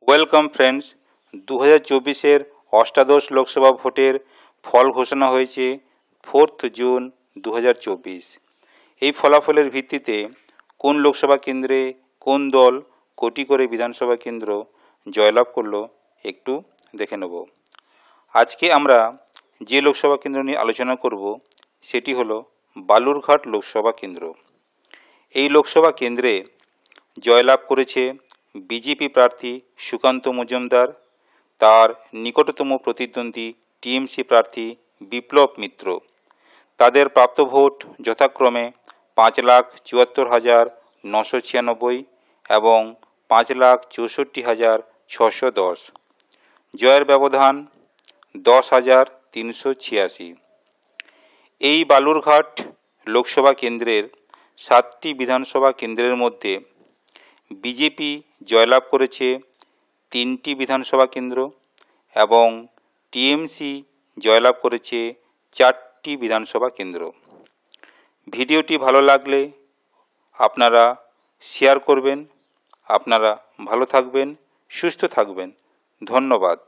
Welcome friends, 2024-এর অষ্টাদশ লোকসভা ভোটের ফল ঘোষণা হয়েছে 4 জুন 2024। এই ফলাফলের ভিত্তিতে কোন লোকসভা কেন্দ্রে কোন দল কোটি করে বিধানসভা কেন্দ্র জয়লাভ করলো একটু দেখে নেব। আজকে আমরা যে লোকসভা কেন্দ্র নিয়ে আলোচনা করব সেটি হলো বালুরঘাট লোকসভা কেন্দ্র। এই লোকসভা কেন্দ্রে জয়লাভ করেছে বিজেপি প্রার্থী সুকান্ত মজুমদার, তার নিকটতম প্রতিদ্বন্দ্বী টিএমসি প্রার্থী বিপ্লব মিত্র। তাদের প্রাপ্ত ভোট যথাক্রমে 5,74,996 এবং 5,64,610। জয়ের ব্যবধান 10,386। এই বালুরঘাট লোকসভা কেন্দ্রের 7টি বিধানসভা কেন্দ্রের মধ্যে বিজেপি জয়লাভ করেছে 3টি বিধানসভা কেন্দ্র এবং টিএমসি জয়লাভ করেছে 4টি বিধানসভা কেন্দ্র। ভিডিওটি ভালো লাগলে আপনারা শেয়ার করবেন। আপনারা ভালো থাকবেন, সুস্থ থাকবেন। ধন্যবাদ।